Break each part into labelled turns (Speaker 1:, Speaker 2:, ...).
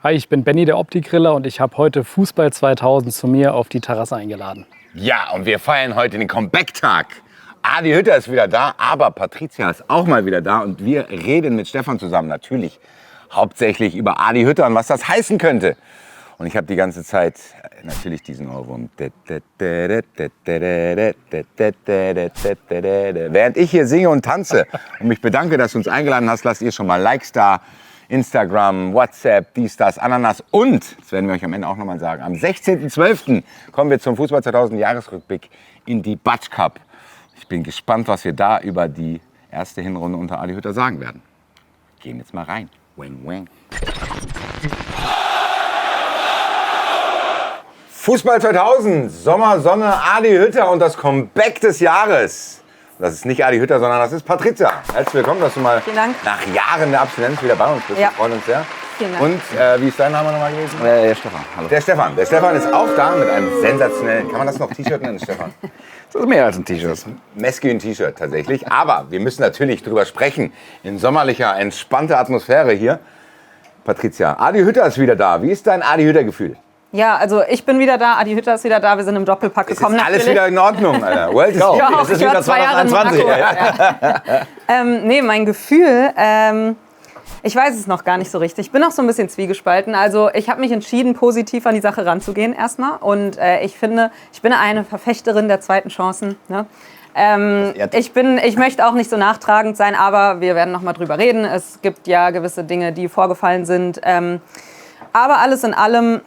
Speaker 1: Hi, ich bin Benny, der Optikriller, und ich habe heute Fußball 2000 zu mir auf die Terrasse eingeladen.
Speaker 2: Ja, und wir feiern heute den Comeback-Tag. Adi Hütter ist wieder da, aber Patricia ist auch mal wieder da. Und wir reden mit Stefan zusammen natürlich hauptsächlich über Adi Hütter und was das heißen könnte. Und ich habe die ganze Zeit natürlich diesen Ohrwurm. Während ich hier singe und tanze und mich bedanke, dass du uns eingeladen hast, lasst ihr schon mal Likes da. Instagram, WhatsApp, dies, das, Ananas. Und, das werden wir euch am Ende auch nochmal sagen, am 16.12. kommen wir zum Fußball 2000 Jahresrückblick in die Batsch Cup. Ich bin gespannt, was wir da über die erste Hinrunde unter Adi Hütter sagen werden. Gehen jetzt mal rein. Wing, wing. Fußball 2000, Sommer, Sonne, Adi Hütter und das Comeback des Jahres. Das ist nicht Adi Hütter, sondern das ist Patricia. Herzlich willkommen, dass du mal nach Jahren der Abstinenz wieder bei uns bist.
Speaker 3: Ja.
Speaker 2: Wir freuen uns sehr.
Speaker 3: Vielen Dank.
Speaker 2: Und wie ist dein Name nochmal gewesen?
Speaker 4: Der Stefan, hallo.
Speaker 2: Der Stefan. Der Stefan ist auch da mit einem sensationellen, kann man das noch T-Shirt nennen, Stefan?
Speaker 4: Das ist mehr als ein T-Shirt.
Speaker 2: Masculine T-Shirt tatsächlich. Aber wir müssen natürlich drüber sprechen. In sommerlicher, entspannter Atmosphäre hier. Patricia, Adi Hütter ist wieder da. Wie ist dein Adi Hütter-Gefühl?
Speaker 3: Ja, also ich bin wieder da, Adi Hütter ist wieder da, wir sind im Doppelpack
Speaker 2: Es
Speaker 3: gekommen.
Speaker 2: ist alles wieder in Ordnung, Alter. World is
Speaker 4: Go.
Speaker 3: Ja,
Speaker 4: Das ist
Speaker 3: ich war
Speaker 4: wieder
Speaker 3: 2 Jahre in
Speaker 4: 2021.
Speaker 3: Monaco. Ja. Nee, mein Gefühl, ich weiß es noch gar nicht so richtig. Ich bin noch so ein bisschen zwiegespalten. Also ich habe mich entschieden, positiv an die Sache ranzugehen erstmal. Und ich finde, ich bin eine Verfechterin der zweiten Chancen. Ne? Ich möchte auch nicht so nachtragend sein, aber wir werden noch mal drüber reden. Es gibt ja gewisse Dinge, die vorgefallen sind. Aber alles in allem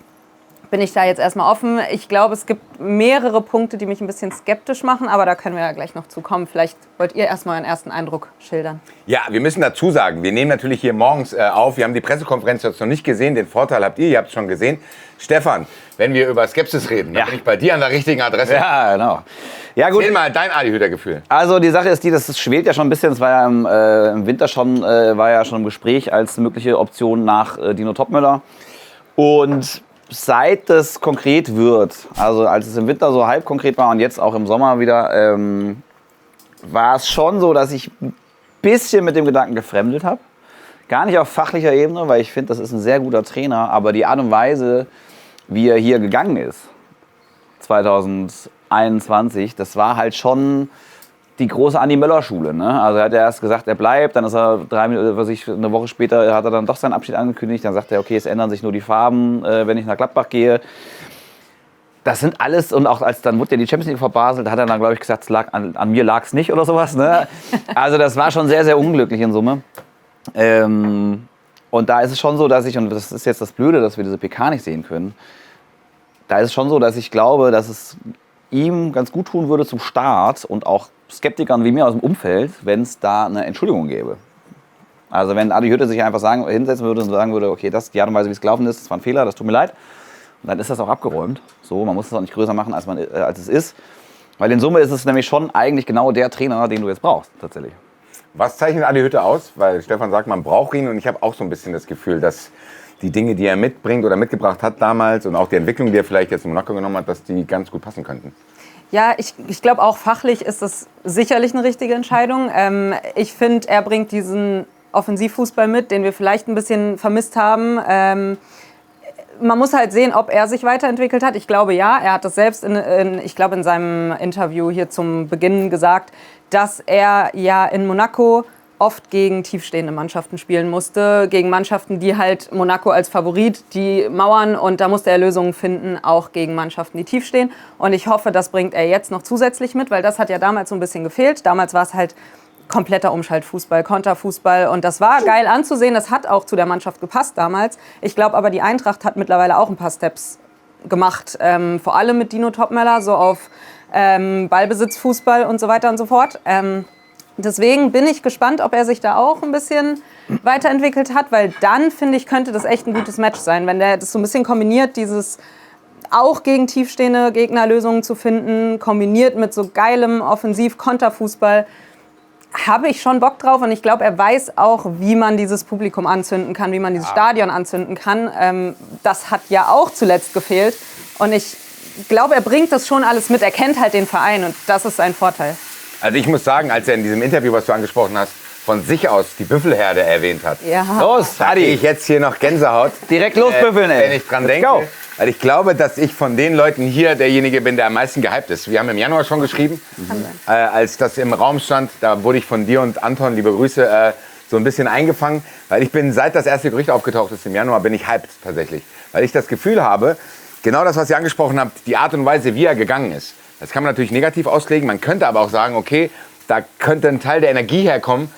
Speaker 3: bin ich da jetzt erstmal offen. Ich glaube, es gibt mehrere Punkte, die mich ein bisschen skeptisch machen, aber da können wir ja gleich noch zu kommen. Vielleicht wollt ihr erstmal euren ersten Eindruck schildern.
Speaker 2: Ja, wir müssen dazu sagen, wir nehmen natürlich hier morgens auf. Wir haben die Pressekonferenz jetzt noch nicht gesehen. Den Vorteil habt ihr habt es schon gesehen. Stefan, wenn wir über Skepsis reden, dann bin ich bei dir an der richtigen Adresse.
Speaker 4: Ja, genau. Ja, gut.
Speaker 2: Erzähl mal dein Adi Hütter-Gefühl.
Speaker 4: Also die Sache ist die, das schwelt ja schon ein bisschen. Es war ja im Winter schon, war ja schon im Gespräch als mögliche Option nach Dino Topmöller. Und seit es konkret wird, also als es im Winter so halb konkret war und jetzt auch im Sommer wieder, war es schon so, dass ich ein bisschen mit dem Gedanken gefremdelt habe. Gar nicht auf fachlicher Ebene, weil ich finde, das ist ein sehr guter Trainer, aber die Art und Weise, wie er hier gegangen ist, 2021, das war halt schon die große Andi Möller-Schule. Ne? Also er hat ja erst gesagt, er bleibt, dann ist er eine Woche später hat er dann doch seinen Abschied angekündigt, dann sagt er, okay, es ändern sich nur die Farben, wenn ich nach Gladbach gehe. Das sind alles, und auch als dann wurde ja die Champions League verbaselt, hat er dann, glaube ich, gesagt, an mir lag es nicht oder sowas. Ne? Also das war schon sehr, sehr unglücklich in Summe. Und da ist es schon so, dass ich, und das ist jetzt das Blöde, dass wir diese PK nicht sehen können, da ist es schon so, dass ich glaube, dass es ihm ganz gut tun würde zum Start und auch Skeptikern wie mir aus dem Umfeld, wenn es da eine Entschuldigung gäbe. Also wenn Adi Hütter sich einfach hinsetzen würde und sagen würde, okay, das ist die Art und Weise, wie es gelaufen ist, das war ein Fehler, das tut mir leid. Und dann ist das auch abgeräumt. So, man muss es auch nicht größer machen, als es ist. Weil in Summe ist es nämlich schon eigentlich genau der Trainer, den du jetzt brauchst, tatsächlich.
Speaker 2: Was zeichnet Adi Hütter aus? Weil Stefan sagt, man braucht ihn, und ich habe auch so ein bisschen das Gefühl, dass die Dinge, die er mitbringt oder mitgebracht hat damals und auch die Entwicklung, die er vielleicht jetzt in Monaco genommen hat, dass die ganz gut passen könnten.
Speaker 3: Ja, ich glaube auch fachlich ist das sicherlich eine richtige Entscheidung. Ich finde, er bringt diesen Offensivfußball mit, den wir vielleicht ein bisschen vermisst haben. Man muss halt sehen, ob er sich weiterentwickelt hat. Ich glaube ja, er hat das selbst in seinem Interview hier zum Beginn gesagt, dass er ja in Monaco oft gegen tiefstehende Mannschaften spielen musste, gegen Mannschaften, die halt Monaco als Favorit, die mauern, und da musste er Lösungen finden, auch gegen Mannschaften, die tief stehen. Und ich hoffe, das bringt er jetzt noch zusätzlich mit, weil das hat ja damals so ein bisschen gefehlt. Damals war es halt kompletter Umschaltfußball, Konterfußball, und das war geil anzusehen, das hat auch zu der Mannschaft gepasst damals. Ich glaube aber, die Eintracht hat mittlerweile auch ein paar Steps gemacht, vor allem mit Dino Topmöller, so auf Ballbesitzfußball und so weiter und so fort. Deswegen bin ich gespannt, ob er sich da auch ein bisschen weiterentwickelt hat, weil dann, finde ich, könnte das echt ein gutes Match sein, wenn der das so ein bisschen kombiniert, dieses auch gegen tiefstehende Gegner Lösungen zu finden, kombiniert mit so geilem Offensiv-Konterfußball, habe ich schon Bock drauf, und ich glaube, er weiß auch, wie man dieses Publikum anzünden kann, wie man dieses Stadion anzünden kann. Das hat ja auch zuletzt gefehlt, und ich glaube, er bringt das schon alles mit, er kennt halt den Verein, und das ist sein Vorteil.
Speaker 2: Also ich muss sagen, als er in diesem Interview, was du angesprochen hast, von sich aus die Büffelherde erwähnt hat.
Speaker 3: Ja.
Speaker 4: Los,
Speaker 2: Da kriege ich jetzt hier noch Gänsehaut.
Speaker 4: Direkt losbüffeln, ey.
Speaker 2: Wenn ich dran
Speaker 4: Let's
Speaker 2: denke.
Speaker 4: go.
Speaker 2: Weil ich glaube, dass ich von den Leuten hier derjenige bin, der am meisten gehypt ist. Wir haben im Januar schon geschrieben, als das im Raum stand, da wurde ich von dir und Anton, liebe Grüße, so ein bisschen eingefangen. Weil ich bin, seit das erste Gerücht aufgetaucht ist im Januar, bin ich hyped tatsächlich. Weil ich das Gefühl habe, genau das, was ihr angesprochen habt, die Art und Weise, wie er gegangen ist. Das kann man natürlich negativ auslegen. Man könnte aber auch sagen, okay, da könnte ein Teil der Energie herkommen,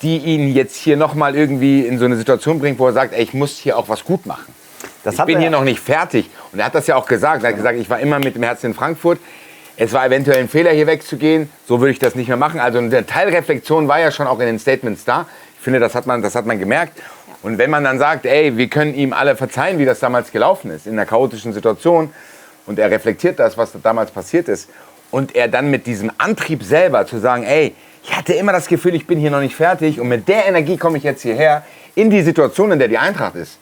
Speaker 2: die ihn jetzt hier nochmal irgendwie in so eine Situation bringt, wo er sagt, ey, ich muss hier auch was gut machen. Ich bin hier noch nicht fertig. Und er hat das ja auch gesagt. Er hat gesagt, ich war immer mit dem Herzen in Frankfurt. Es war eventuell ein Fehler, hier wegzugehen. So würde ich das nicht mehr machen. Also eine Teilreflexion war ja schon auch in den Statements da. Ich finde, das hat man gemerkt. Und wenn man dann sagt, ey, wir können ihm alle verzeihen, wie das damals gelaufen ist, in einer chaotischen Situation, und er reflektiert das, was damals passiert ist, und er dann mit diesem Antrieb selber zu sagen, ey, ich hatte immer das Gefühl, ich bin hier noch nicht fertig und mit der Energie komme ich jetzt hierher in die Situation, in der die Eintracht ist,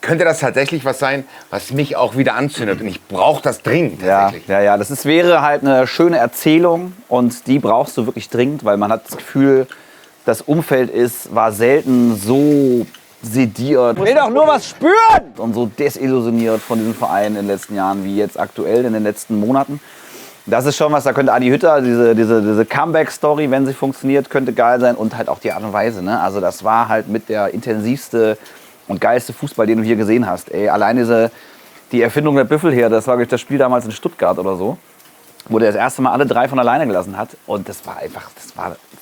Speaker 2: könnte das tatsächlich was sein, was mich auch wieder anzündet. Und ich brauche das dringend tatsächlich.
Speaker 4: Ja, das wäre halt eine schöne Erzählung und die brauchst du wirklich dringend, weil man hat das Gefühl, das Umfeld war selten so sediert. Ich will doch nur was spüren! Und so desillusioniert von diesem Verein in den letzten Jahren wie jetzt aktuell in den letzten Monaten. Das ist schon was, da könnte Adi Hütter, diese Comeback-Story, wenn sie funktioniert, könnte geil sein. Und halt auch die Art und Weise. Ne? Also das war halt mit der intensivste und geilste Fußball, den du hier gesehen hast. Ey, allein die Erfindung der Büffelherde, das war das Spiel damals in Stuttgart oder so, wo der das erste Mal alle 3 von alleine gelassen hat. Und das war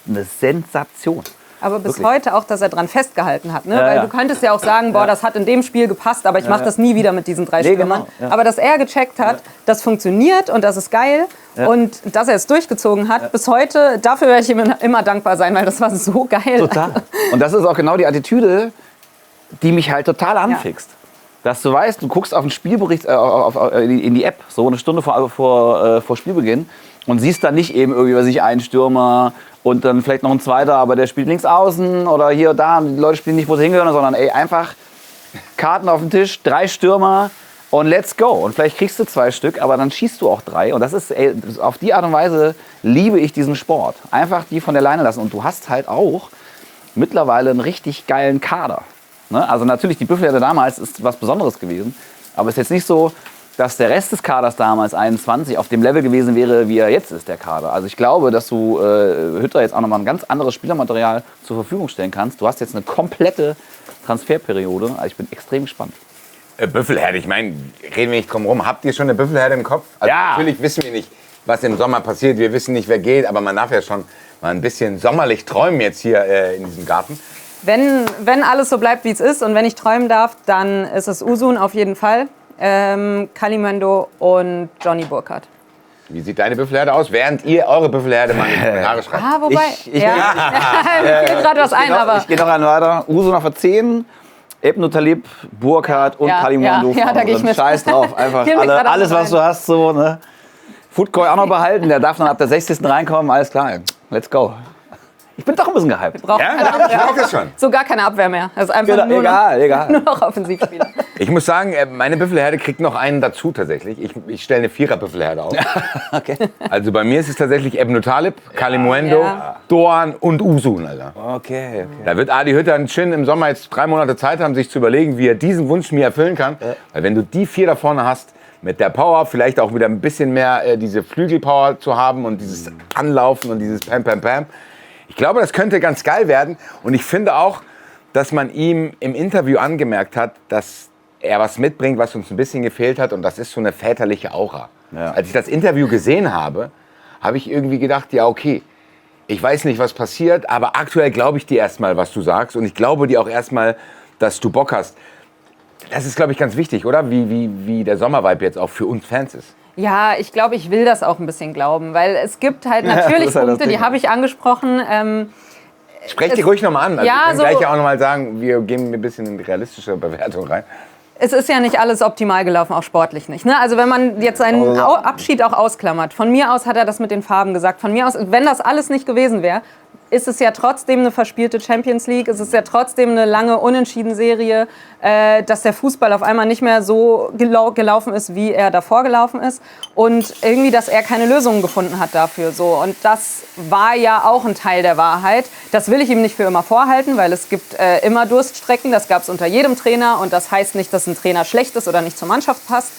Speaker 4: eine Sensation.
Speaker 3: Aber bis
Speaker 4: Wirklich.
Speaker 3: heute auch, dass er dran festgehalten hat. Ne?
Speaker 4: Ja,
Speaker 3: Weil
Speaker 4: ja.
Speaker 3: du könntest ja auch sagen, boah, das hat in dem Spiel gepasst, aber ich mache das nie wieder mit diesen 3
Speaker 4: Nee,
Speaker 3: Stürmern.
Speaker 4: genau, ja.
Speaker 3: Aber dass er gecheckt hat, das funktioniert und das ist geil und dass er es durchgezogen hat, bis heute, dafür werde ich ihm immer dankbar sein, weil das war so geil.
Speaker 4: Total. Und das ist auch genau die Attitüde, die mich halt total anfixt. Dass du weißt, du guckst auf den Spielbericht, in die App, so eine Stunde vor Spielbeginn und siehst dann nicht eben irgendwie, was ich, einen Stürmer und dann vielleicht noch ein zweiter, aber der spielt links außen oder hier und da und die Leute spielen nicht, wo sie hingehören, sondern ey, einfach Karten auf den Tisch, 3 Stürmer und let's go. Und vielleicht kriegst du 2 Stück, aber dann schießt du auch 3 und das ist, ey, auf die Art und Weise liebe ich diesen Sport. Einfach die von der Leine lassen und du hast halt auch mittlerweile einen richtig geilen Kader. Ne? Also natürlich, die Büffelherde damals ist was Besonderes gewesen, aber es ist jetzt nicht so, dass der Rest des Kaders damals 21 auf dem Level gewesen wäre, wie er jetzt ist, der Kader. Also ich glaube, dass du Hütter jetzt auch nochmal ein ganz anderes Spielermaterial zur Verfügung stellen kannst. Du hast jetzt eine komplette Transferperiode. Also ich bin extrem gespannt.
Speaker 2: Büffelherde, ich meine, reden wir nicht drum rum. Habt ihr schon eine Büffelherde im Kopf? Also
Speaker 4: Ja.
Speaker 2: Natürlich wissen wir nicht, was im Sommer passiert. Wir wissen nicht, wer geht, aber man darf ja schon mal ein bisschen sommerlich träumen jetzt hier in diesem Garten.
Speaker 3: Wenn alles so bleibt, wie es ist und wenn ich träumen darf, dann ist es Uzun auf jeden Fall, Kalimuendo und Johnny Burkhardt.
Speaker 2: Wie sieht deine Büffelherde aus, während ihr eure Büffelherde mal in die Kommentare schreibt?
Speaker 3: Ah, wobei, mir fiel gerade was ein, aber...
Speaker 4: Ich gehe noch einen weiter. Uso noch für 10. Ebnu Talib, Burkhardt und Kalimundo.
Speaker 3: ja, da gehe ich mit.
Speaker 4: Scheiß drauf. Einfach
Speaker 3: Geh mir gerade
Speaker 4: alles,
Speaker 3: rein.
Speaker 4: was du hast. So, ne? Foodcoy auch noch behalten. Der darf dann ab der 60. reinkommen. Alles klar. Let's go. Ich bin doch ein bisschen gehypt.
Speaker 3: Braucht
Speaker 2: Ja,
Speaker 3: keine
Speaker 2: ich
Speaker 3: Abwehr.
Speaker 2: merke das schon.
Speaker 3: So gar keine Abwehr mehr. Das ist einfach
Speaker 4: Genau,
Speaker 3: nur,
Speaker 4: egal.
Speaker 3: nur noch Offensivspieler.
Speaker 2: Ich muss sagen, meine Büffelherde kriegt noch einen dazu tatsächlich. Ich stelle eine 4er-Büffelherde auf.
Speaker 4: Okay.
Speaker 2: Also bei mir ist es tatsächlich Ebnu Talib, Kalimuendo,
Speaker 3: Ja.
Speaker 2: Doan und Uzun, Alter.
Speaker 4: Okay.
Speaker 2: Da wird Adi Hütter einen Chin im Sommer jetzt 3 Monate Zeit haben, sich zu überlegen, wie er diesen Wunsch mir erfüllen kann. Weil wenn du die 4 da vorne hast, mit der Power, vielleicht auch wieder ein bisschen mehr diese Flügelpower zu haben und dieses Anlaufen und dieses Pam, Pam, Pam. Ich glaube, das könnte ganz geil werden. Und ich finde auch, dass man ihm im Interview angemerkt hat, dass er was mitbringt, was uns ein bisschen gefehlt hat. Und das ist so eine väterliche Aura.
Speaker 4: Ja.
Speaker 2: Als ich das Interview gesehen habe, habe ich irgendwie gedacht, ja okay, ich weiß nicht, was passiert, aber aktuell glaube ich dir erstmal, was du sagst. Und ich glaube dir auch erstmal, dass du Bock hast. Das ist, glaube ich, ganz wichtig, oder? Wie der Sommervibe jetzt auch für uns Fans ist.
Speaker 3: Ja, ich glaube, ich will das auch ein bisschen glauben, weil es gibt halt natürlich
Speaker 4: das ist halt das
Speaker 3: Punkte, die
Speaker 4: Ding.
Speaker 3: habe ich angesprochen.
Speaker 2: Sprecht die ruhig nochmal an. Also
Speaker 3: Ja,
Speaker 2: wir können
Speaker 3: so-
Speaker 2: gleich ja auch nochmal sagen, wir gehen ein bisschen in die realistische Bewertung rein.
Speaker 3: Es ist ja nicht alles optimal gelaufen, auch sportlich nicht. Ne? Also wenn man jetzt seinen Abschied auch ausklammert, von mir aus hat er das mit den Farben gesagt, von mir aus, wenn das alles nicht gewesen wäre, ist es ja trotzdem eine verspielte Champions League, es ist ja trotzdem eine lange Unentschieden-Serie, dass der Fußball auf einmal nicht mehr so gelaufen ist, wie er davor gelaufen ist und irgendwie, dass er keine Lösungen gefunden hat dafür. So. Und das war ja auch ein Teil der Wahrheit. Das will ich ihm nicht für immer vorhalten, weil es gibt immer Durststrecken, das gab es unter jedem Trainer und das heißt nicht, dass ein Trainer schlecht ist oder nicht zur Mannschaft passt,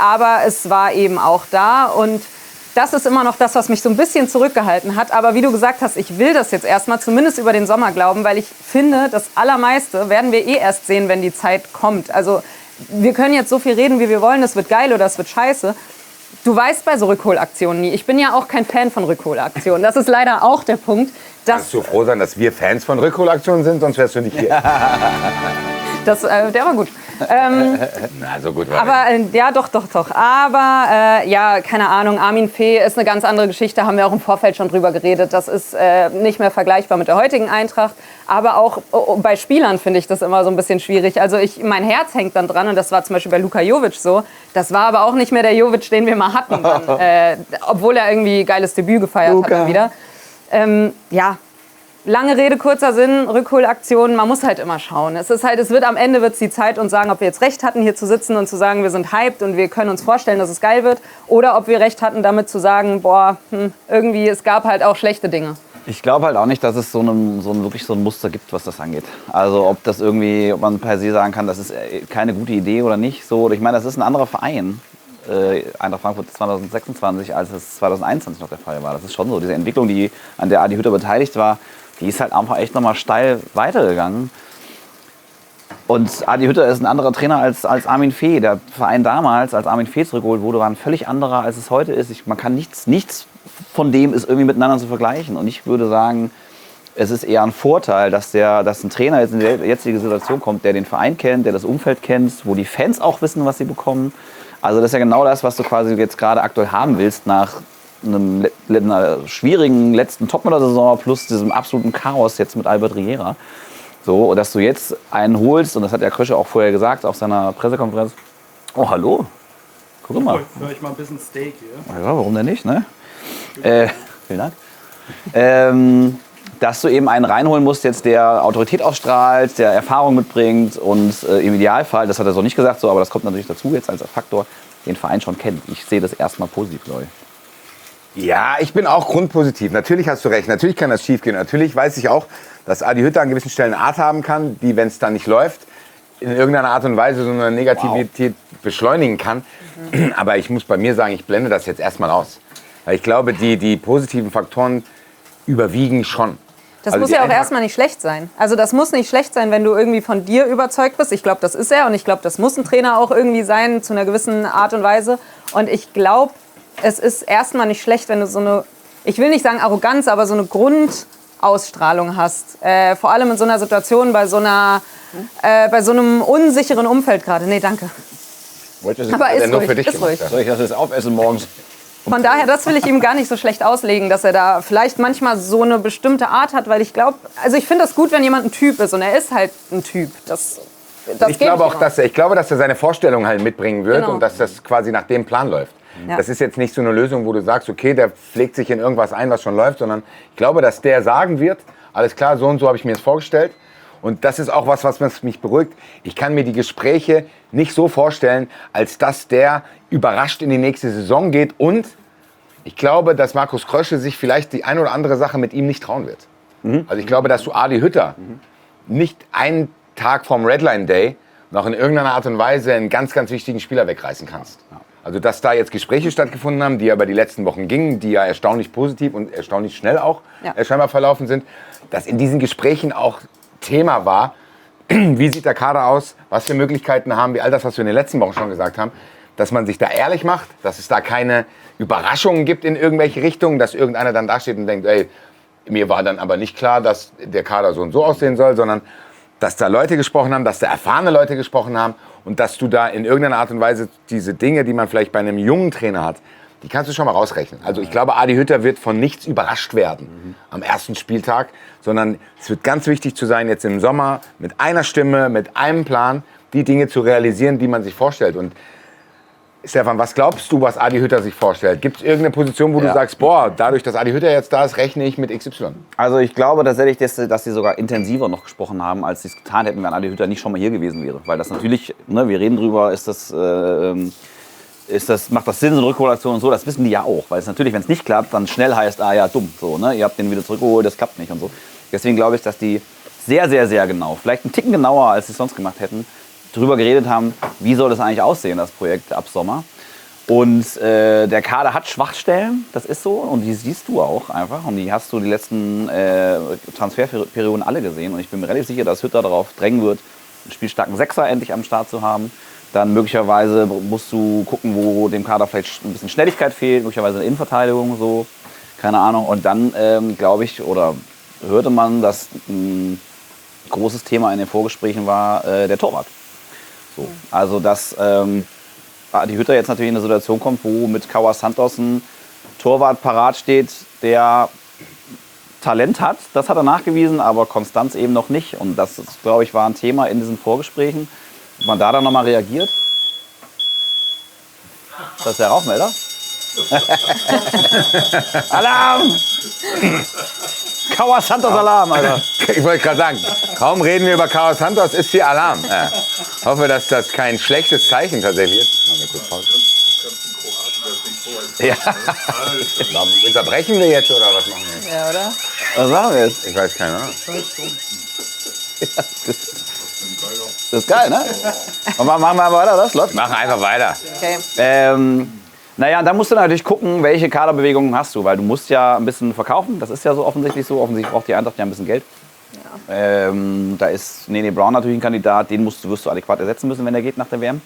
Speaker 3: aber es war eben auch da und das ist immer noch das, was mich so ein bisschen zurückgehalten hat. Aber wie du gesagt hast, ich will das jetzt erstmal zumindest über den Sommer glauben, weil ich finde, das Allermeiste werden wir erst sehen, wenn die Zeit kommt. Also wir können jetzt so viel reden, wie wir wollen, es wird geil oder es wird scheiße. Du weißt bei so Rückholaktionen nie. Ich bin ja auch kein Fan von Rückholaktionen. Das ist leider auch der Punkt.
Speaker 2: Kannst du froh sein, dass wir Fans von Rückholaktionen sind, sonst wärst du nicht hier.
Speaker 3: Der war gut.
Speaker 2: Na, so gut war
Speaker 3: Aber ja, doch. Aber ja, keine Ahnung, Armin Fee ist eine ganz andere Geschichte, haben wir auch im Vorfeld schon drüber geredet. Das ist nicht mehr vergleichbar mit der heutigen Eintracht. Aber auch bei Spielern finde ich das immer so ein bisschen schwierig. Also mein Herz hängt dann dran und das war zum Beispiel bei Luka Jovic so. Das war aber auch nicht mehr der Jovic, den wir mal hatten, dann, obwohl er irgendwie geiles Debüt gefeiert hat dann wieder. Ja. Lange Rede, kurzer Sinn, Rückholaktionen, man muss halt immer schauen. Es wird am Ende wird's die Zeit uns sagen, ob wir jetzt recht hatten, hier zu sitzen und zu sagen, wir sind hyped und wir können uns vorstellen, dass es geil wird. Oder ob wir recht hatten, damit zu sagen, irgendwie, es gab halt auch schlechte Dinge.
Speaker 4: Ich glaube halt auch nicht, dass es wirklich so ein Muster gibt, was das angeht. Also ob man per se sagen kann, das ist keine gute Idee oder nicht. So, ich meine, das ist ein anderer Verein. Eintracht Frankfurt 2026, als es 2021 noch der Fall war. Das ist schon so. Diese Entwicklung, an der Adi Hütter beteiligt war, die ist halt einfach echt nochmal steil weitergegangen. Und Adi Hütter ist ein anderer Trainer als Armin Fee. Der Verein damals, als Armin Fee zurückgeholt wurde, war ein völlig anderer, als es heute ist. Man kann nichts von dem ist irgendwie miteinander zu vergleichen. Und ich würde sagen, es ist eher ein Vorteil, dass ein Trainer jetzt in die jetzige Situation kommt, der den Verein kennt, der das Umfeld kennt, wo die Fans auch wissen, was sie bekommen. Also das ist ja genau das, was du quasi jetzt gerade aktuell haben willst nach einer schwierigen letzten Topmodel-Saison plus diesem absoluten Chaos jetzt mit Albert Riera. So, dass du jetzt einen holst, und das hat ja Krösche auch vorher gesagt auf seiner Pressekonferenz. Oh, hallo. Guck mal.
Speaker 1: Für euch mal ein bisschen Steak hier.
Speaker 4: Ja, warum denn nicht, ne? Vielen Dank. Dass du eben einen reinholen musst, jetzt, der Autorität ausstrahlt, der Erfahrung mitbringt und im Idealfall, das hat er so nicht gesagt, so, aber das kommt natürlich dazu jetzt als Faktor, den Verein schon kennt. Ich sehe das erstmal positiv, Leute.
Speaker 2: Ja, ich bin auch grundpositiv. Natürlich hast du recht. Natürlich kann das schief gehen. Natürlich weiß ich auch, dass Adi Hütter an gewissen Stellen eine Art haben kann, die, wenn es dann nicht läuft, in irgendeiner Art und Weise so eine Negativität beschleunigen kann. Aber ich muss bei mir sagen, ich blende das jetzt erstmal aus. Weil ich glaube, die positiven Faktoren überwiegen schon.
Speaker 3: Das muss ja auch erstmal nicht schlecht sein. Also das muss nicht schlecht sein, wenn du irgendwie von dir überzeugt bist. Ich glaube, das ist er und ich glaube, das muss ein Trainer auch irgendwie sein, zu einer gewissen Art und Weise. Und ich glaube, es ist erstmal nicht schlecht, wenn du so eine, ich will nicht sagen Arroganz, aber so eine Grundausstrahlung hast. Vor allem in so einer Situation, bei so einem unsicheren Umfeld gerade. Nee, danke. Aber ist ruhig, ist ruhig.
Speaker 4: Soll ich das jetzt aufessen morgens?
Speaker 3: Von daher, das will ich ihm gar nicht so schlecht auslegen, dass er da vielleicht manchmal so eine bestimmte Art hat, weil ich glaube, also ich finde das gut, wenn jemand ein Typ ist und er ist halt ein Typ.
Speaker 2: Ich glaube auch, dass er seine Vorstellung halt mitbringen wird und dass das quasi nach dem Plan läuft. Ja. Das ist jetzt nicht so eine Lösung, wo du sagst, okay, der pflegt sich in irgendwas ein, was schon läuft, sondern ich glaube, dass der sagen wird, alles klar, so und so habe ich mir das vorgestellt. Und das ist auch was mich beruhigt. Ich kann mir die Gespräche nicht so vorstellen, als dass der überrascht in die nächste Saison geht. Und ich glaube, dass Markus Krösche sich vielleicht die eine oder andere Sache mit ihm nicht trauen wird. Also ich glaube, dass du Adi Hütter nicht einen Tag vorm Redline Day noch in irgendeiner Art und Weise einen ganz, ganz wichtigen Spieler wegreißen kannst. Also dass da jetzt Gespräche stattgefunden haben, die ja über die letzten Wochen gingen, die ja erstaunlich positiv und erstaunlich schnell auch scheinbar verlaufen sind, dass in diesen Gesprächen auch Thema war, wie sieht der Kader aus, was für Möglichkeiten haben wir, all das, was wir in den letzten Wochen schon gesagt haben, dass man sich da ehrlich macht, dass es da keine Überraschungen gibt in irgendwelche Richtungen, dass irgendeiner dann dasteht und denkt, ey, mir war dann aber nicht klar, dass der Kader so und so aussehen soll, sondern dass da Leute gesprochen haben, dass da erfahrene Leute gesprochen haben und dass du da in irgendeiner Art und Weise diese Dinge, die man vielleicht bei einem jungen Trainer hat, die kannst du schon mal rausrechnen. Also ich glaube, Adi Hütter wird von nichts überrascht werden am ersten Spieltag, sondern es wird ganz wichtig zu sein, jetzt im Sommer mit einer Stimme, mit einem Plan, die Dinge zu realisieren, die man sich vorstellt. Und Stefan, was glaubst du, was Adi Hütter sich vorstellt? Gibt es irgendeine Position, wo du sagst, boah, dadurch, dass Adi Hütter jetzt da ist, rechne ich mit XY?
Speaker 4: Also ich glaube tatsächlich, dass sie sogar intensiver noch gesprochen haben, als sie es getan hätten, wenn Adi Hütter nicht schon mal hier gewesen wäre. Weil das natürlich, ne, wir reden drüber, macht das Sinn, so eine Rückholaktion und so, das wissen die ja auch. Weil es natürlich, wenn es nicht klappt, dann schnell heißt, ja, dumm, so, ne? Ihr habt den wieder zurückgeholt, das klappt nicht und so. Deswegen glaube ich, dass die sehr, sehr, sehr genau, vielleicht einen Ticken genauer, als sie es sonst gemacht hätten, drüber geredet haben, wie soll das eigentlich aussehen, das Projekt ab Sommer. Und der Kader hat Schwachstellen, das ist so, und die siehst du auch einfach. Und die hast du die letzten Transferperioden alle gesehen. Und ich bin mir relativ sicher, dass Hütter darauf drängen wird, einen spielstarken Sechser endlich am Start zu haben. Dann möglicherweise musst du gucken, wo dem Kader vielleicht ein bisschen Schnelligkeit fehlt, möglicherweise eine Innenverteidigung, so, keine Ahnung. Und dann glaube ich, oder hörte man, dass ein großes Thema in den Vorgesprächen war der Torwart. So. Also dass Adi Hütter jetzt natürlich in eine Situation kommt, wo mit Kawa Santos ein Torwart parat steht, der Talent hat, das hat er nachgewiesen, aber Konstanz eben noch nicht. Und das, glaube ich, war ein Thema in diesen Vorgesprächen. Ob man da dann nochmal reagiert? Ist das der Rauchmelder? Alarm! Kawa Santos Alarm, Alter.
Speaker 2: Ich wollte gerade sagen, kaum reden wir über Kawa Santos, ist hier Alarm. Ja. Ich hoffe, dass das kein schlechtes Zeichen tatsächlich ist. Machen wir kurz Pause.
Speaker 4: Ja.
Speaker 2: Unterbrechen wir jetzt oder was machen wir?
Speaker 3: Ja, oder?
Speaker 4: Was machen wir jetzt?
Speaker 2: Ich weiß keine Ahnung.
Speaker 4: Das ist geil, ne? Und machen wir weiter, das läuft.
Speaker 2: Machen einfach weiter.
Speaker 3: Okay.
Speaker 4: Naja, dann musst du natürlich gucken, welche Kaderbewegungen hast du, weil du musst ja ein bisschen verkaufen. Das ist ja so offensichtlich so. Offensichtlich braucht die Eintracht ja ein bisschen Geld. Ja. Da ist Nene Brown natürlich ein Kandidat, den wirst du adäquat ersetzen müssen, wenn er geht nach der WM.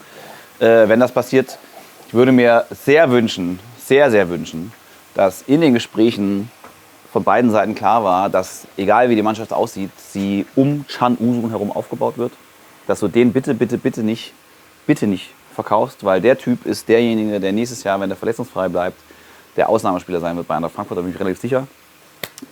Speaker 4: Wenn das passiert, ich würde mir sehr wünschen, sehr, sehr wünschen, dass in den Gesprächen von beiden Seiten klar war, dass, egal wie die Mannschaft aussieht, sie um Can Uzun herum aufgebaut wird. Dass du den bitte nicht verkaufst, weil der Typ ist derjenige, der nächstes Jahr, wenn er verletzungsfrei bleibt, der Ausnahmespieler sein wird bei Eintracht Frankfurt, da bin ich relativ sicher.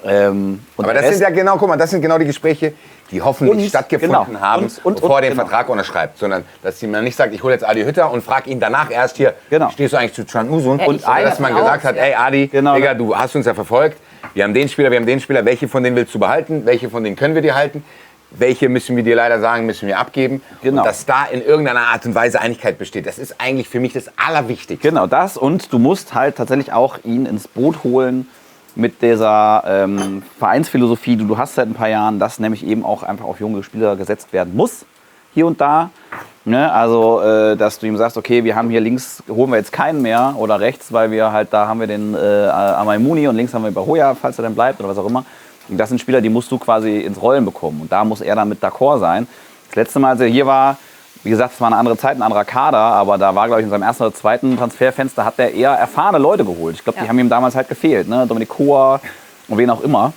Speaker 2: Aber das sind ja genau, guck mal, das sind genau die Gespräche, die hoffentlich stattgefunden haben, bevor er den Vertrag unterschreibt. Sondern, dass man nicht sagt, ich hole jetzt Adi Hütter und frage ihn danach erst hier, stehst du eigentlich zu Can Uzun? Und dass man gesagt hat, ey Adi, Digga, du hast uns ja verfolgt, wir haben den Spieler, welche von denen willst du behalten, welche von denen können wir dir halten? Welche müssen wir dir leider sagen, müssen wir abgeben. Und dass da in irgendeiner Art und Weise Einigkeit besteht. Das ist eigentlich für mich das Allerwichtigste.
Speaker 4: Genau, das. Und du musst halt tatsächlich auch ihn ins Boot holen mit dieser Vereinsphilosophie, die du hast seit ein paar Jahren, dass nämlich eben auch einfach auf junge Spieler gesetzt werden muss, hier und da. Ne? Also, dass du ihm sagst, okay, wir haben hier links, holen wir jetzt keinen mehr oder rechts, weil wir halt, da haben wir den Amaimuni und links haben wir Bahoya, falls er dann bleibt oder was auch immer. Und das sind Spieler, die musst du quasi ins Rollen bekommen. Und da muss er dann mit d'accord sein. Das letzte Mal, als er hier war, wie gesagt, es war eine andere Zeit, ein anderer Kader, aber da war, glaube ich, in seinem ersten oder zweiten Transferfenster hat er eher erfahrene Leute geholt. Ich glaube, die haben ihm damals halt gefehlt, ne? Dominik Kohr und wen auch immer.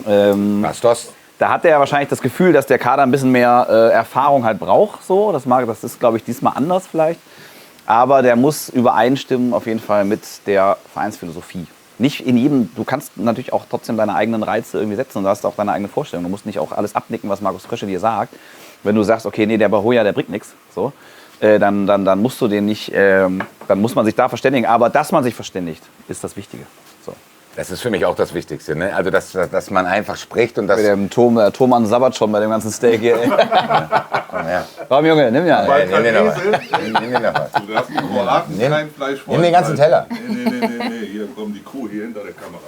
Speaker 2: Bastos.
Speaker 4: Da hat er wahrscheinlich das Gefühl, dass der Kader ein bisschen mehr Erfahrung halt braucht. So. Das ist, glaube ich, diesmal anders vielleicht. Aber der muss übereinstimmen auf jeden Fall mit der Vereinsphilosophie. Nicht in jedem, du kannst natürlich auch trotzdem deine eigenen Reize irgendwie setzen und du hast auch deine eigene Vorstellung. Du musst nicht auch alles abnicken, was Markus Krösche dir sagt. Wenn du sagst, okay, nee, der Bahoya, der bringt nichts, so, dann musst du den nicht, dann muss man sich da verständigen. Aber dass man sich verständigt, ist das Wichtige. So.
Speaker 2: Das ist für mich auch das Wichtigste, ne? Also, dass man einfach spricht und das.
Speaker 4: Mit dem Thomann Sabbat schon bei dem ganzen Steak hier.
Speaker 2: Ja.
Speaker 4: Komm, Junge, nimm ja.
Speaker 2: Nimm den noch was. Nimm den noch was.
Speaker 5: Du darfst mit Kroaten kein Fleisch
Speaker 2: Nimm den ganzen Teller.
Speaker 5: Nee, hier kommt die Kuh hier hinter der Kamera.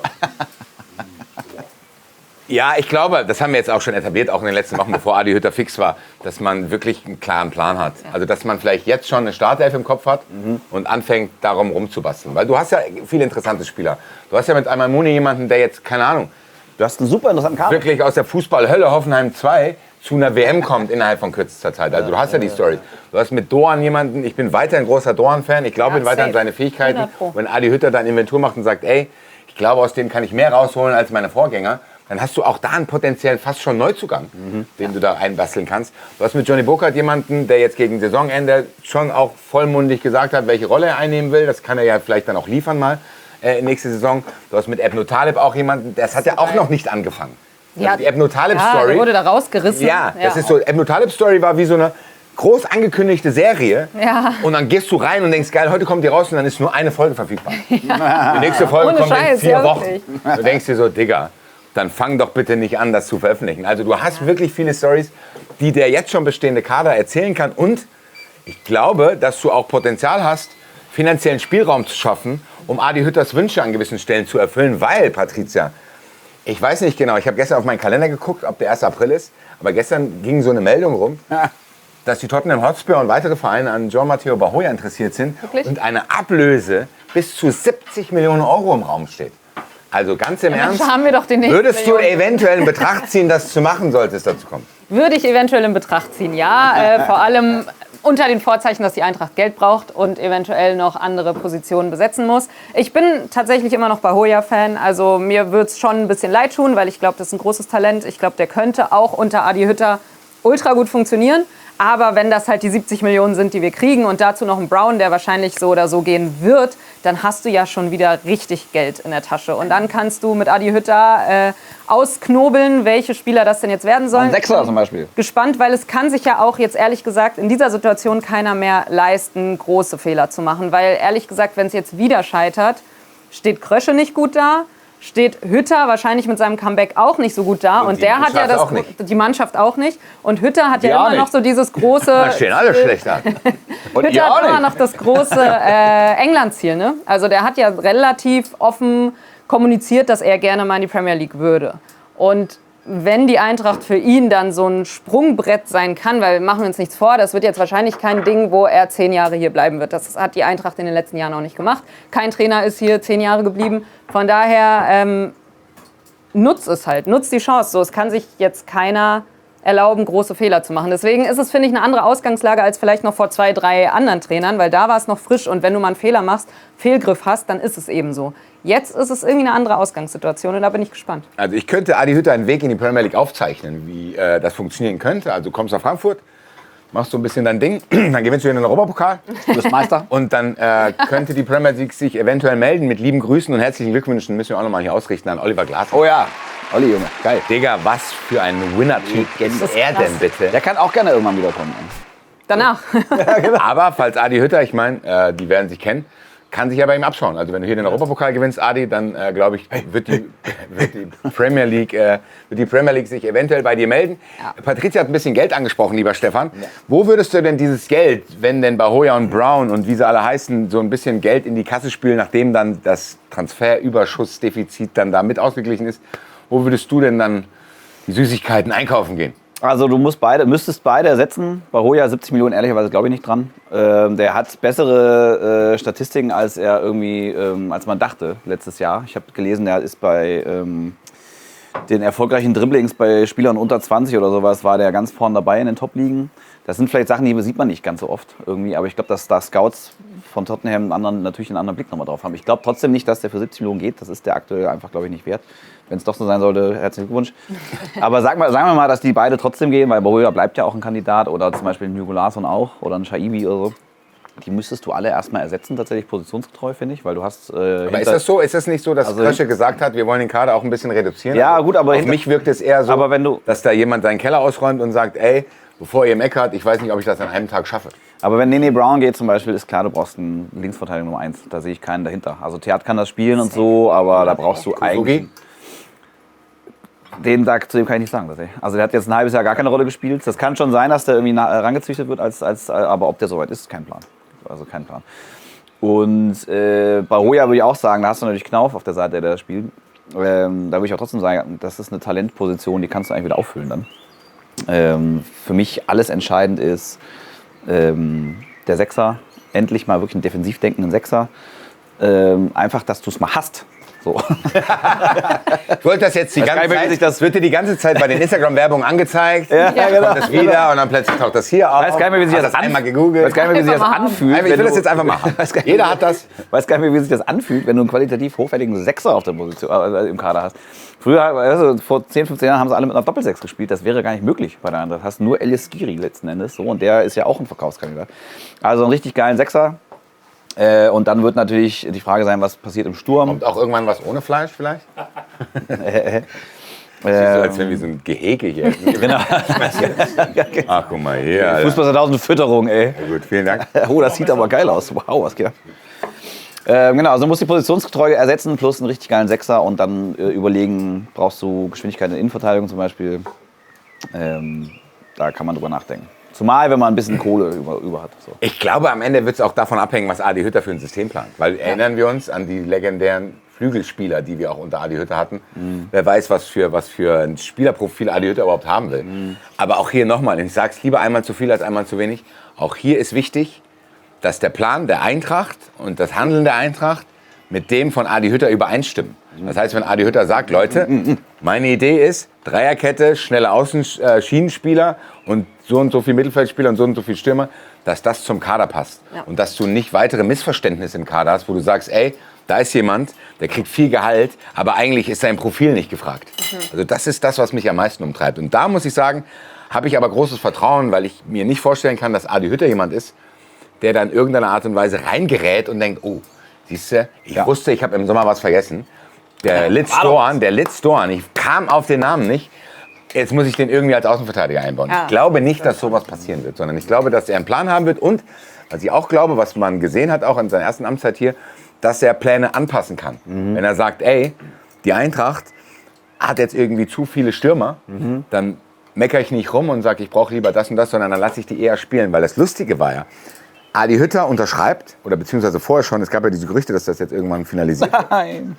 Speaker 2: Ja, ich glaube, das haben wir jetzt auch schon etabliert, auch in den letzten Wochen, bevor Adi Hütter fix war, dass man wirklich einen klaren Plan hat. Also, dass man vielleicht jetzt schon eine Startelf im Kopf hat und anfängt, darum rumzubasteln. Weil du hast ja viele interessante Spieler. Du hast ja mit Amaimuni jemanden, der jetzt, keine Ahnung,
Speaker 4: Du hast einen super interessanten Kader.
Speaker 2: wirklich aus der Fußballhölle Hoffenheim 2 zu einer WM kommt innerhalb von kürzester Zeit. Also du hast ja die Story. Du hast mit Doan jemanden, ich bin weiterhin großer Doan-Fan, ich glaube weiter an seine Fähigkeiten. Wenn Adi Hütter dann Inventur macht und sagt, ey, ich glaube, aus dem kann ich mehr rausholen als meine Vorgänger, dann hast du auch da einen potenziellen fast schon Neuzugang, den du da einbasteln kannst. Du hast mit Johnny Burkhardt jemanden, der jetzt gegen Saisonende schon auch vollmundig gesagt hat, welche Rolle er einnehmen will. Das kann er ja vielleicht dann auch liefern mal nächste Saison. Du hast mit Ebno Taleb auch jemanden, das hat ja auch noch nicht angefangen.
Speaker 3: Ja,
Speaker 2: die Ebno Taleb Story.
Speaker 3: der wurde da rausgerissen.
Speaker 2: Ja, das ist so. Ebno Taleb Story war wie so eine groß angekündigte Serie
Speaker 3: Ja.
Speaker 2: und dann gehst du rein und denkst, geil, heute kommt die raus und dann ist nur eine Folge verfügbar. Die nächste Folge
Speaker 3: Ohne
Speaker 2: kommt in
Speaker 3: Scheiß,
Speaker 2: 4
Speaker 3: ja,
Speaker 2: Wochen.
Speaker 3: wirklich.
Speaker 2: Du denkst dir so, Digga, dann fang doch bitte nicht an, das zu veröffentlichen. Also du hast wirklich viele Stories, die der jetzt schon bestehende Kader erzählen kann und ich glaube, dass du auch Potenzial hast, finanziellen Spielraum zu schaffen, um Adi Hütters Wünsche an gewissen Stellen zu erfüllen, weil, Patricia, ich weiß nicht genau, ich habe gestern auf meinen Kalender geguckt, ob der 1. April ist, aber gestern ging so eine Meldung rum, dass die Tottenham Hotspur und weitere Vereine an João Matteo Bahoja interessiert sind
Speaker 3: Wirklich?
Speaker 2: und eine Ablöse bis zu 70 Millionen Euro im Raum steht. Also ganz im Ernst,
Speaker 3: Dann haben wir doch den nächsten
Speaker 2: würdest du
Speaker 3: Millionen.
Speaker 2: eventuell in Betracht ziehen, das zu machen, sollte es dazu kommen?
Speaker 3: Würde ich eventuell in Betracht ziehen, ja. Vor allem unter den Vorzeichen, dass die Eintracht Geld braucht und eventuell noch andere Positionen besetzen muss. Ich bin tatsächlich immer noch Bahoja-Fan. Also mir würde es schon ein bisschen leid tun, weil ich glaube, das ist ein großes Talent. Ich glaube, der könnte auch unter Adi Hütter ultra gut funktionieren. Aber wenn das halt die 70 Millionen sind, die wir kriegen und dazu noch ein Brown, der wahrscheinlich so oder so gehen wird, dann hast du ja schon wieder richtig Geld in der Tasche. Und dann kannst du mit Adi Hütter ausknobeln, welche Spieler das denn jetzt werden sollen.
Speaker 4: Ein Sechser zum Beispiel.
Speaker 3: Gespannt, weil es kann sich ja auch jetzt ehrlich gesagt in dieser Situation keiner mehr leisten, große Fehler zu machen. Weil ehrlich gesagt, wenn es jetzt wieder scheitert, steht Krösche nicht gut da, steht Hütter wahrscheinlich mit seinem Comeback auch nicht so gut da. Und
Speaker 2: die
Speaker 3: der hat ja
Speaker 2: Mannschaft auch nicht.
Speaker 3: die Mannschaft auch nicht. Und Hütter hat ja
Speaker 4: auch
Speaker 3: immer
Speaker 4: nicht.
Speaker 3: noch so dieses große...
Speaker 2: Da stehen alle schlecht da.
Speaker 4: Und
Speaker 3: Hütter hat immer noch das große England-Ziel. Ne? Also der hat ja relativ offen kommuniziert, dass er gerne mal in die Premier League würde. Und wenn die Eintracht für ihn dann so ein Sprungbrett sein kann, weil machen wir uns nichts vor, das wird jetzt wahrscheinlich kein Ding, wo er 10 Jahre hier bleiben wird. Das hat die Eintracht in den letzten Jahren auch nicht gemacht. Kein Trainer ist hier 10 Jahre geblieben. Von daher nutzt es halt, nutzt die Chance. So, es kann sich jetzt keiner erlauben, große Fehler zu machen. Deswegen ist es, finde ich, eine andere Ausgangslage als vielleicht noch vor 2, 3 anderen Trainern, weil da war es noch frisch und wenn du mal einen Fehler machst, Fehlgriff hast, dann ist es eben so. Jetzt ist es irgendwie eine andere Ausgangssituation und da bin ich gespannt.
Speaker 2: Also ich könnte Adi Hütter einen Weg in die Premier League aufzeichnen, wie das funktionieren könnte. Also du kommst nach Frankfurt, machst so ein bisschen dein Ding, dann gewinnst du den Europapokal.
Speaker 4: Du bist Meister.
Speaker 2: Und dann könnte die Premier League sich eventuell melden mit lieben Grüßen und herzlichen Glückwünschen. Müssen wir auch nochmal hier ausrichten an Oliver Glasner.
Speaker 4: Oh ja, Olli, Junge, geil.
Speaker 2: Digga, was für ein Winner-Typ ist er denn bitte?
Speaker 4: Der kann auch gerne irgendwann wiederkommen.
Speaker 3: Danach.
Speaker 2: Aber falls Adi Hütter, ich meine, die werden sich kennen, kann sich ja bei ihm abschauen. Also wenn du hier den Europapokal gewinnst, Adi, dann glaube ich, wird die Premier League sich eventuell bei dir melden. Ja. Patricia hat ein bisschen Geld angesprochen, lieber Stefan. Ja. Wo würdest du denn dieses Geld, wenn denn Bahoja und Brown und wie sie alle heißen, so ein bisschen Geld in die Kasse spülen, nachdem dann das Transferüberschussdefizit dann da mit ausgeglichen ist, wo würdest du denn dann die Süßigkeiten einkaufen gehen?
Speaker 4: Also du müsstest beide ersetzen. Bahoja 70 Millionen, ehrlicherweise glaube ich nicht dran. Der hat bessere Statistiken, als er irgendwie, als man dachte letztes Jahr. Ich habe gelesen, der ist bei den erfolgreichen Dribblings bei Spielern unter 20 oder sowas, war der ganz vorne dabei in den Top-Ligen. Das sind vielleicht Sachen, die sieht man nicht ganz so oft irgendwie. Aber ich glaube, dass da Scouts von Tottenham natürlich einen anderen Blick nochmal drauf haben. Ich glaube trotzdem nicht, dass der für 70 Millionen geht. Das ist der aktuell einfach, glaube ich, nicht wert. Wenn es doch so sein sollte, herzlichen Glückwunsch. Aber sagen wir mal, dass die beide trotzdem gehen, weil Bahoja bleibt ja auch ein Kandidat oder zum Beispiel ein Hugo Larsson auch oder ein Shaibi oder so. Die müsstest du alle erstmal ersetzen, tatsächlich positionsgetreu, finde ich, weil du hast...
Speaker 2: aber ist das so? Ist das nicht so, dass Krösche gesagt hat, wir wollen den Kader auch ein bisschen reduzieren?
Speaker 4: Ja, gut, aber...
Speaker 2: Auf mich wirkt es eher so,
Speaker 4: aber wenn du,
Speaker 2: dass da jemand seinen Keller ausräumt und sagt, ey, bevor ihr meckert, ich weiß nicht, ob ich das an einem Tag schaffe.
Speaker 4: Aber wenn Nene Brown geht zum Beispiel, ist klar, du brauchst einen Linksverteidiger Nummer 1. Da sehe ich keinen dahinter. Also Theat kann das spielen und so, aber da brauchst du eigentlich... Zu dem kann ich nicht sagen. Also der hat jetzt ein halbes Jahr gar keine Rolle gespielt. Das kann schon sein, dass der irgendwie rangezüchtet wird, aber ob der soweit ist kein Plan. Also kein Plan. Und Bahoja würde ich auch sagen, da hast du natürlich Knauf auf der Seite, der das spielt. Da würde ich auch trotzdem sagen, das ist eine Talentposition, die kannst du eigentlich wieder auffüllen dann. Für mich alles entscheidend ist der Sechser, endlich mal wirklich einen defensiv denkenden Sechser. Einfach, dass du es mal hast. So.
Speaker 2: Ich wollte das jetzt die ganze Zeit, das wird dir die ganze Zeit bei den Instagram-Werbungen angezeigt.
Speaker 4: Ja,
Speaker 2: genau. Kommt das wieder und dann plötzlich taucht das hier auf.
Speaker 4: Weiß gar nicht mehr, wie sich das
Speaker 2: einmal gegoogelt.
Speaker 4: Weiß gar nicht mehr, wie sich das anfühlt.
Speaker 2: Ich will das jetzt einfach machen. Jeder hat das.
Speaker 4: Weiß gar nicht mehr, wie sich das anfühlt, wenn du einen qualitativ hochwertigen Sechser auf der Position im Kader hast. Früher, also vor 10, 15 Jahren haben sie alle mit einer Doppelsechs gespielt. Das wäre gar nicht möglich bei der anderen. Du hast nur Elias Skiri letzten Endes. So, und der ist ja auch ein Verkaufskandidat. Also einen richtig geilen Sechser. Und dann wird natürlich die Frage sein, was passiert im Sturm.
Speaker 2: Kommt auch irgendwann was ohne Fleisch vielleicht? So, als wenn wir so ein Gehege hier hätten.
Speaker 4: Genau.
Speaker 2: Ach, guck mal hier. Alter.
Speaker 4: Fußball 2000 Fütterung, ey.
Speaker 2: Ja, gut, vielen Dank.
Speaker 4: Oh, das sieht aber geil aus. Wow, was geht ab? Genau, also du musst die Positionstreue ersetzen plus einen richtig geilen Sechser und dann überlegen, brauchst du Geschwindigkeit in der Innenverteidigung zum Beispiel. Da kann man drüber nachdenken. Zumal, wenn man ein bisschen Kohle über hat. So.
Speaker 2: Ich glaube, am Ende wird es auch davon abhängen, was Adi Hütter für ein System plant. Weil erinnern wir uns an die legendären Flügelspieler, die wir auch unter Adi Hütter hatten. Wer weiß, was für ein Spielerprofil Adi Hütter überhaupt haben will. Aber auch hier nochmal, ich sage es lieber einmal zu viel als einmal zu wenig. Auch hier ist wichtig, dass der Plan der Eintracht und das Handeln der Eintracht mit dem von Adi Hütter übereinstimmen. Das heißt, wenn Adi Hütter sagt, Leute, meine Idee ist, Dreierkette, schnelle Außenschienenspieler und so viel Mittelfeldspieler und so viel Stürmer, dass das zum Kader passt. Ja. Und dass du nicht weitere Missverständnisse im Kader hast, wo du sagst, ey, da ist jemand, der kriegt viel Gehalt, aber eigentlich ist sein Profil nicht gefragt. Also das ist das, was mich am meisten umtreibt. Und da muss ich sagen, habe ich aber großes Vertrauen, weil ich mir nicht vorstellen kann, dass Adi Hütter jemand ist, der dann in irgendeiner Art und Weise reingerät und denkt, oh, siehst du, ich wusste, ich habe im Sommer was vergessen. Der Litz Dorn, ich kam auf den Namen nicht. Jetzt muss ich den irgendwie als Außenverteidiger einbauen. Ich glaube nicht, dass sowas passieren wird, sondern ich glaube, dass er einen Plan haben wird und, was ich auch glaube, was man gesehen hat, auch in seiner ersten Amtszeit hier, dass er Pläne anpassen kann. Wenn er sagt, ey, die Eintracht hat jetzt irgendwie zu viele Stürmer, dann meckere ich nicht rum und sage, ich brauche lieber das und das, sondern dann lasse ich die eher spielen. Weil das Lustige war ja, Adi Hütter unterschreibt, oder beziehungsweise vorher schon, es gab ja diese Gerüchte, dass das jetzt irgendwann finalisiert wird.
Speaker 4: Nein.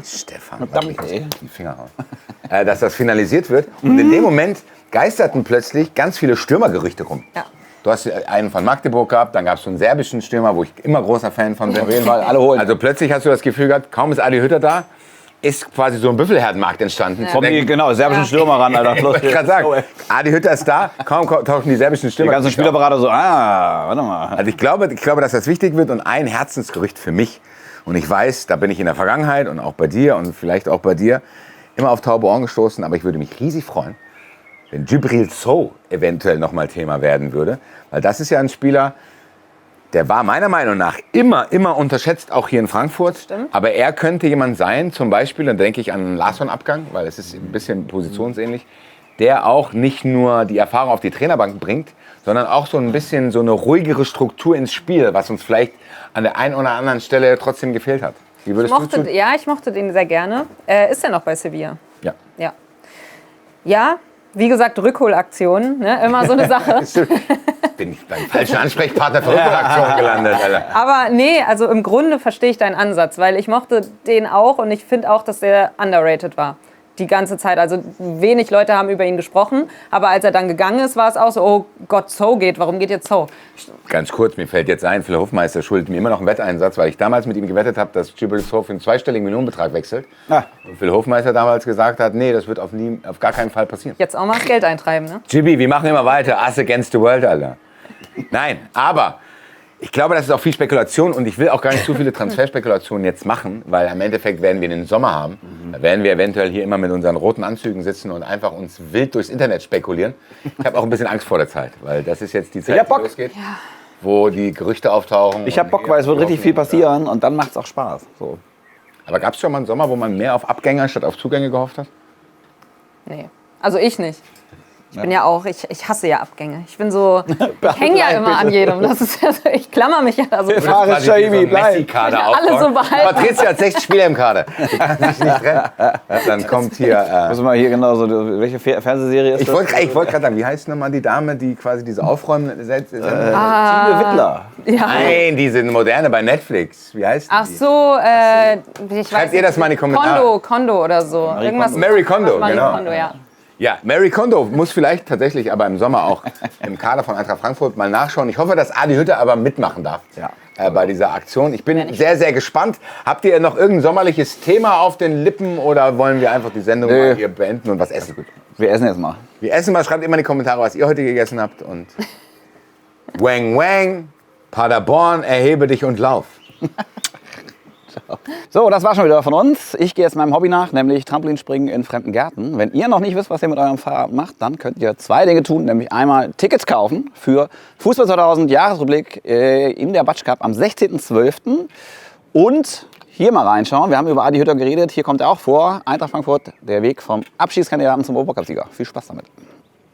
Speaker 2: Stefan, verdammt, die Finger hauen. Dass das finalisiert wird. Und in dem Moment geisterten plötzlich ganz viele Stürmergerüchte rum. Ja. Du hast einen von Magdeburg gehabt, dann gab es so einen serbischen Stürmer, wo ich immer großer Fan von bin.
Speaker 4: Auf jeden Fall, alle holen.
Speaker 2: Also plötzlich hast du das Gefühl gehabt, kaum ist Adi Hütter da, ist quasi so ein Büffelherdenmarkt entstanden.
Speaker 4: Kommen die, genau, serbischen Stürmer ran, Alter.
Speaker 2: Ich kann sagen, Adi Hütter ist da, kaum tauchen die serbischen Stürmer.
Speaker 4: Die ganzen Spielerberater so, warte mal.
Speaker 2: Also ich glaube, dass das wichtig wird und ein Herzensgerücht für mich. Und ich weiß, da bin ich in der Vergangenheit und auch bei dir und vielleicht auch bei dir immer auf taube Ohren gestoßen. Aber ich würde mich riesig freuen, wenn Djibril Sow eventuell nochmal Thema werden würde. Weil das ist ja ein Spieler, der war meiner Meinung nach immer unterschätzt, auch hier in Frankfurt.
Speaker 3: Stimmt.
Speaker 2: Aber er könnte jemand sein, zum Beispiel, dann denke ich an einen Larsson-Abgang, weil es ist ein bisschen positionsähnlich, der auch nicht nur die Erfahrung auf die Trainerbank bringt, sondern auch so ein bisschen so eine ruhigere Struktur ins Spiel, was uns vielleicht an der einen oder anderen Stelle trotzdem gefehlt hat. Wie würdest du zu?
Speaker 3: Ja, ich mochte den sehr gerne. Ist er noch bei Sevilla?
Speaker 2: Ja.
Speaker 3: Ja, wie gesagt, Rückholaktion, ne? Immer so eine Sache.
Speaker 2: Bin ich beim falschen Ansprechpartner für Rückholaktion gelandet, Alter.
Speaker 3: Aber nee, also im Grunde verstehe ich deinen Ansatz, weil ich mochte den auch und ich finde auch, dass der underrated war. Die ganze Zeit. Also wenig Leute haben über ihn gesprochen, aber als er dann gegangen ist, war es auch so, oh Gott, Sow geht, warum geht jetzt Sow?
Speaker 2: Ganz kurz, mir fällt jetzt ein, Phil Hofmeister schuldet mir immer noch einen Wetteinsatz, weil ich damals mit ihm gewettet habe, dass Djibril Sow für einen zweistelligen Millionenbetrag wechselt. Und Phil Hofmeister damals gesagt hat, nee, das wird auf gar keinen Fall passieren.
Speaker 3: Jetzt auch mal das Geld eintreiben, ne?
Speaker 2: Gibi, wir machen immer weiter. Us against the world, Alter. Nein, aber ich glaube, das ist auch viel Spekulation und ich will auch gar nicht zu viele Transferspekulationen jetzt machen, weil im Endeffekt werden wir den Sommer haben. Da werden wir eventuell hier immer mit unseren roten Anzügen sitzen und einfach uns wild durchs Internet spekulieren. Ich habe auch ein bisschen Angst vor der Zeit, weil das ist jetzt die Zeit, die losgeht, wo die Gerüchte auftauchen.
Speaker 4: Ich habe Bock, weil es wird richtig viel passieren und dann macht es auch Spaß. So.
Speaker 2: Aber gab es schon mal einen Sommer, wo man mehr auf Abgänger statt auf Zugänge gehofft hat?
Speaker 3: Nee, also ich nicht. Ich bin ja auch, ich hasse ja Abgänge. Ich bin so, ich hänge ja immer an jedem. Das ist ja so, ich klammer mich ja da so.
Speaker 2: Fares Shaibi, Messi-Kader
Speaker 3: alle so behalten.
Speaker 2: Patricia hat 60 Spieler im Kader. Die kann sich nicht trennen. Dann kommt hier...
Speaker 4: Müssen wir hier genau so, welche Fernsehserie ist
Speaker 2: ich wollte gerade sagen, wie heißt nochmal die Dame, die quasi diese Aufräumen...
Speaker 4: Tine Wittler.
Speaker 3: Ja.
Speaker 2: Nein, diese moderne bei Netflix. Wie heißt die?
Speaker 3: Ach so, ich
Speaker 2: Schreibt ihr das mal in die Kommentare?
Speaker 3: Kondo oder so.
Speaker 2: Marie Kondo,
Speaker 3: Marie
Speaker 2: genau.
Speaker 3: Kondo, ja.
Speaker 2: Ja, Marie Kondo muss vielleicht tatsächlich aber im Sommer auch im Kader von Eintracht Frankfurt mal nachschauen. Ich hoffe, dass Adi Hütter aber mitmachen darf bei dieser Aktion. Ich bin sehr, sehr gespannt. Habt ihr noch irgendein sommerliches Thema auf den Lippen oder wollen wir einfach die Sendung mal hier beenden und was essen?
Speaker 4: Wir essen jetzt mal.
Speaker 2: Wir essen mal. Schreibt immer in die Kommentare, was ihr heute gegessen habt. Und Wang Wang, Paderborn, erhebe dich und lauf.
Speaker 4: So, das war schon wieder von uns. Ich gehe jetzt meinem Hobby nach, nämlich Trampolinspringen in fremden Gärten. Wenn ihr noch nicht wisst, was ihr mit eurem Fahrrad macht, dann könnt ihr zwei Dinge tun, nämlich einmal Tickets kaufen für Fußball 2000 Jahresrückblick in der Batsch Cup am 16.12. Und hier mal reinschauen. Wir haben über Adi Hütter geredet. Hier kommt er auch vor. Eintracht Frankfurt, der Weg vom Abschiedskandidaten zum Obercup-Sieger. Viel Spaß damit.